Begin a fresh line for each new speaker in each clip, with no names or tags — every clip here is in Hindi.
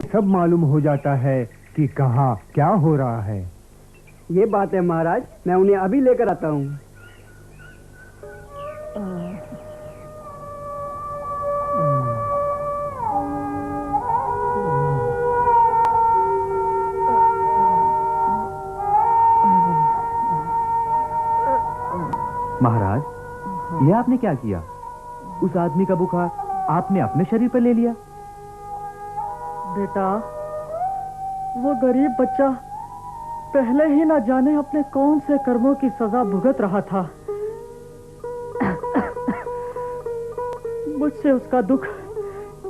सब मालूम हो जाता है कि कहाँ क्या हो रहा है।
ये बात है महाराज, मैं उन्हें अभी लेकर आता हूँ।
महाराज, ये आपने क्या किया? उस आदमी का बुखार आपने अपने शरीर पर ले लिया।
बेटा, वो गरीब बच्चा पहले ही ना जाने अपने कौन से कर्मों की सजा भुगत रहा था। मुझसे उसका दुख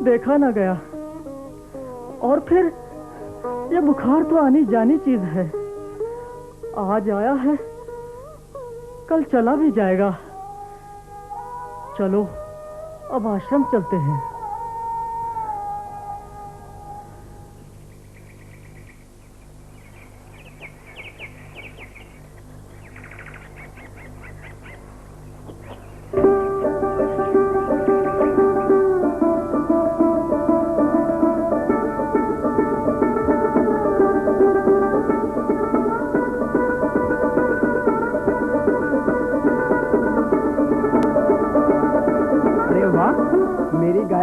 देखा ना गया, और फिर ये बुखार तो आनी जानी चीज है। आज आया है, कल चला भी जाएगा। चलो अब आश्रम चलते हैं।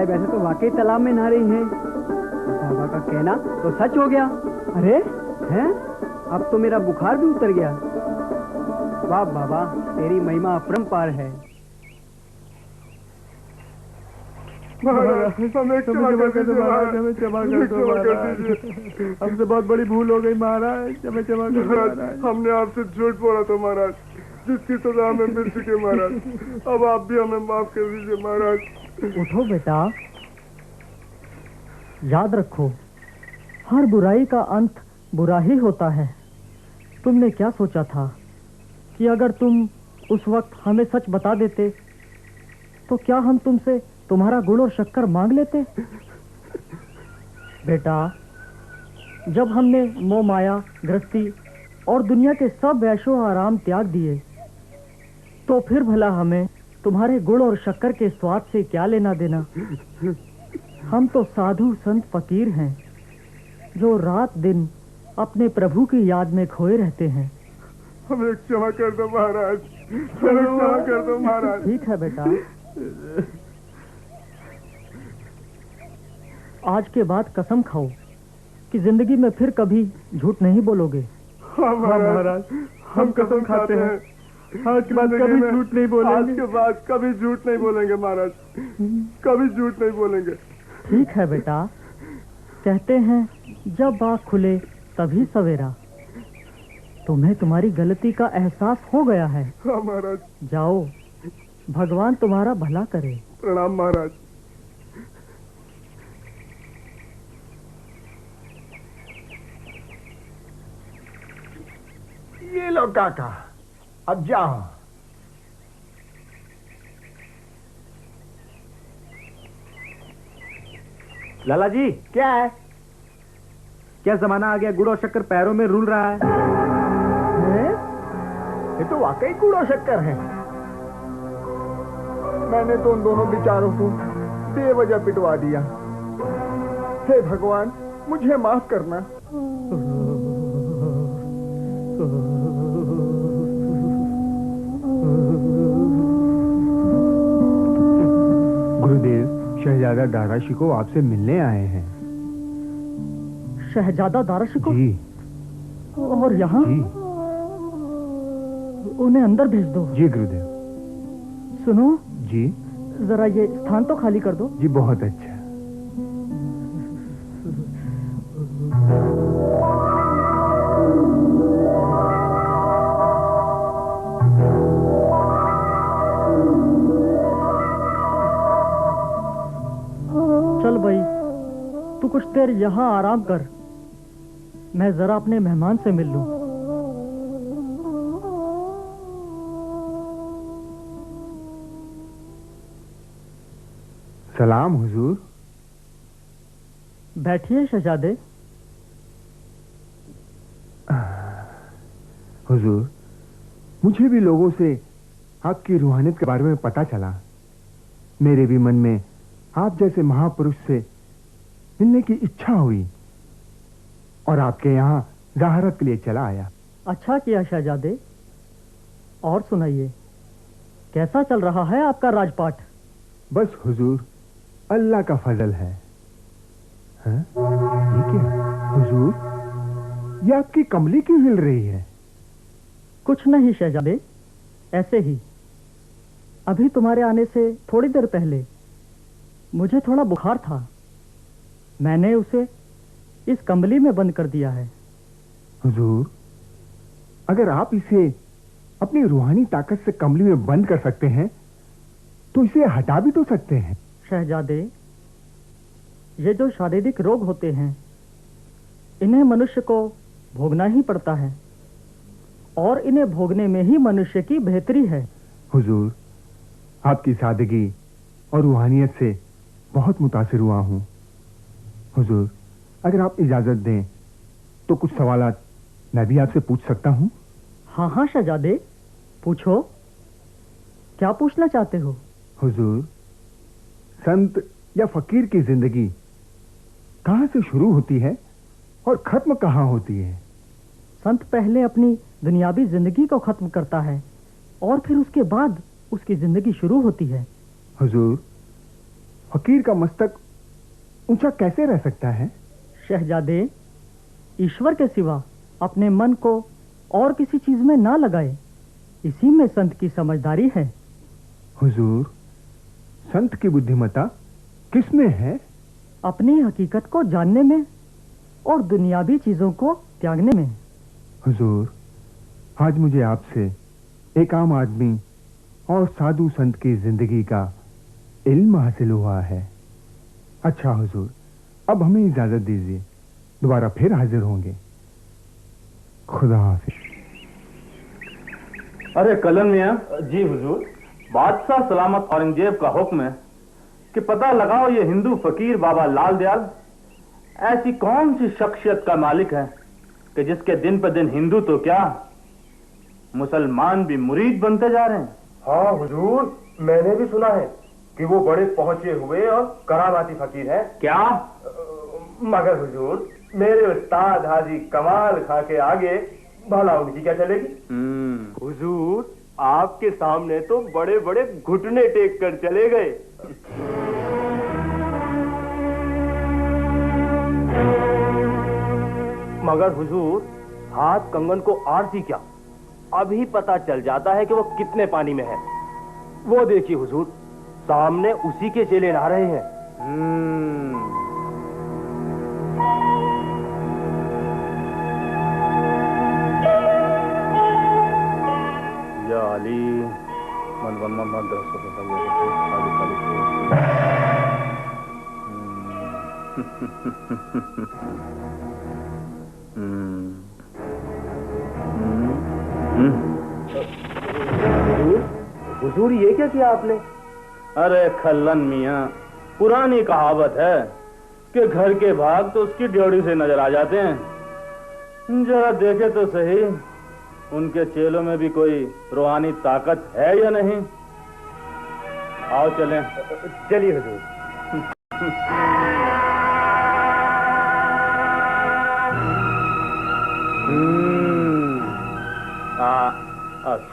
वैसे तो वाकई तालाब में नहा रही हैं। बाबा का कहना तो सच हो गया। अरे हैं, अब तो मेरा बुखार भी उतर गया। वाह बाबा, तेरी महिमा अपरंपार है।
हमें क्षमा कर दो महाराज, हमें क्षमा कर दो महाराज। हमसे बहुत बड़ी भूल हो गई महाराज, हमें क्षमा कर दो महाराज। हमने आपसे झूठ बोला था महाराज, जिसकी सजा हमें मिल चुकी महाराज। अब आप भी हमें माफ कर दीजिए महाराज।
उठो बेटा, याद रखो, हर बुराई का अंत बुरा ही होता है। तुमने क्या सोचा था कि अगर तुम उस वक्त हमें सच बता देते तो क्या हम तुमसे तुम्हारा गुड़ और शक्कर मांग लेते? बेटा, जब हमने मोह माया, गृहस्थी और दुनिया के सब ऐशो आराम त्याग दिए, तो फिर भला हमें तुम्हारे गुड़ और शक्कर के स्वाद से क्या लेना देना? हम तो साधु संत फकीर हैं, जो रात दिन अपने प्रभु की याद में खोए रहते हैं।
हमें क्षमा कर दो महाराज, हमें क्षमा कर दो महाराज।
ठीक है बेटा, आज के बाद कसम खाओ कि जिंदगी में फिर कभी झूठ नहीं बोलोगे।
हाँ महाराज, हम कसम खाते हैं। आज के बाद कभी झूठ नहीं बोलेंगे। आज के बाद कभी झूठ नहीं बोलेंगे महाराज, कभी झूठ नहीं बोलेंगे।
ठीक है बेटा, कहते हैं जब आँख खुले तभी सवेरा। तुम्हें तुम्हारी गलती का एहसास हो गया है।
हाँ महाराज।
जाओ, भगवान तुम्हारा भला करे।
प्रणाम महाराज।
ये लो काका, अब जाओ।
लाला जी,
क्या है?
क्या जमाना आ गया, गुड़ और शक्कर पैरों में रुल रहा है।
ये तो वाकई गुड़ और शक्कर है। मैंने तो उन दोनों बेचारों को बेवजह पिटवा दिया। हे भगवान, मुझे माफ करना।
गुरुदेव, शहजादा दारा शिकोह आपसे मिलने आए हैं।
शहजादा दारा शिकोह?
जी।
और यहाँ?
जी।
उन्हें अंदर भेज दो।
जी गुरुदेव।
सुनो
जी।
जरा ये स्थान तो खाली कर दो।
जी बहुत अच्छा।
चल भाई, तू कुछ देर यहाँ आराम कर, मैं जरा अपने मेहमान से मिल लूं।
सलाम हुजूर।
बैठिए शहजादे।
हुजूर, मुझे भी लोगों से आपकी रूहानियत के बारे में पता चला। मेरे भी मन में आप जैसे महापुरुष से मिलने की इच्छा हुई। और आपके यहाँ ज़हारत के लिए चला आया।
अच्छा किया शहजादे। और सुनाइए, कैसा चल रहा है आपका राजपाट?
बस हुजूर, अल्लाह का फजल है। हाँ? ये क्या हुजूर, ये आपकी कमली क्यों हिल रही है?
कुछ नहीं शहजादे, ऐसे ही। अभी तुम्हारे आने से थोड़ी देर पहले मुझे थोड़ा बुखार था, मैंने उसे इस कमली में बंद कर दिया है।
हुजूर, अगर आप इसे अपनी रूहानी ताकत से कमली में बंद कर सकते हैं तो इसे हटा भी तो सकते हैं।
शहजादे, ये जो शारीरिक रोग होते हैं इन्हें मनुष्य को भोगना ही पड़ता है, और इन्हें भोगने में ही मनुष्य की बेहतरी है।
हुजूर, आपकी सादगी और रूहानियत से बहुत मुतासिर हुआ हूं। हुजूर, अगर आप इजाजत दें तो कुछ सवालात मैं भी आपसे पूछ सकता हूं?
हाँ हाँ शहजादे, पूछो, क्या पूछना चाहते हो?
हुजूर, संत या फकीर की जिंदगी कहां से शुरू होती है और खत्म कहां होती है?
संत पहले अपनी दुनियावी जिंदगी को खत्म करता है और फिर उसके बाद उसकी जिंदगी शुरू होती है।
हुजूर, फकीर का मस्तक ऊंचा कैसे रह सकता है?
शहजादे, ईश्वर के सिवा अपने मन को और किसी चीज में ना लगाए, इसी में संत की समझदारी है।
हुजूर, संत की बुद्धिमत्ता किसमें है?
अपनी हकीकत को जानने में और दुनियावी चीजों को त्यागने में।
हुजूर, आज मुझे आपसे एक आम आदमी और साधु संत की जिंदगी का इल्म हासिल हुआ है। अच्छा हुजूर, अब हमें इजाजत दीजिए, दोबारा फिर हाजिर होंगे। खुदा हाफिज।
अरे कलन मियां। जी हुजूर। बादशाह सलामत औरंगजेब का हुक्म है कि पता लगाओ ये हिंदू फकीर बाबा लाल दयाल ऐसी कौन सी शख्सियत का मालिक है कि जिसके दिन पर दिन हिंदू तो क्या मुसलमान भी मुरीद बनते जा रहे हैं।
हाँ हुजूर, मैंने भी सुना है कि वो बड़े पहुंचे हुए और करामाती फकीर है।
क्या?
मगर हुजूर, मेरे उस्ताद हाजी कमाल खां के आगे भला उनकी क्या चलेगी? हुजूर, आपके सामने तो बड़े बड़े घुटने टेक कर चले गए। मगर हुजूर, हाथ कंगन को आरती क्या, अभी पता चल जाता है कि वो कितने पानी में है। वो देखिए हुजूर, सामने उसी के चेले नहा रहे हैं।
या अली मन मोहम्मद
हुजूर, ये क्या किया आपने?
अरे खल्लन मियां, पुरानी कहावत है कि घर के भाग तो उसकी ड्योढ़ी से नजर आ जाते हैं। जरा देखे तो सही, उनके चेलों में भी कोई रूहानी ताकत है या नहीं। आओ चलें।
चलिए हुजूर।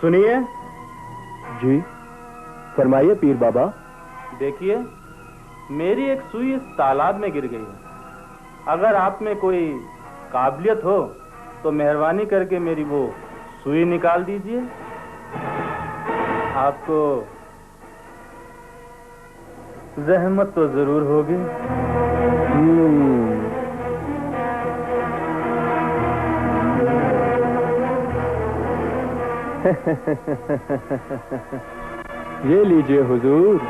सुनिए।
जी फरमाइए पीर बाबा।
देखिए, मेरी एक सुई इस तालाब में गिर गई है। अगर आप में कोई काबिलियत हो तो मेहरबानी करके मेरी वो सुई निकाल दीजिए। आपको जहमत तो जरूर होगी।
ये लीजिए हुजूर।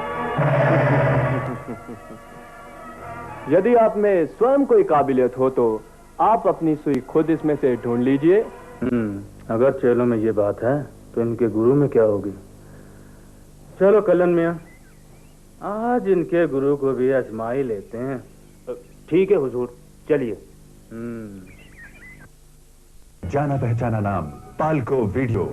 यदि आप में स्वयं कोई काबिलियत हो तो आप अपनी सुई खुद इसमें से ढूंढ लीजिए।
अगर चेलों में ये बात है तो इनके गुरु में क्या होगी। चलो कलन मियां, आज इनके गुरु को भी आजमा ही लेते हैं।
ठीक है हुजूर, चलिए।
जाना पहचाना नाम पालको वीडियो।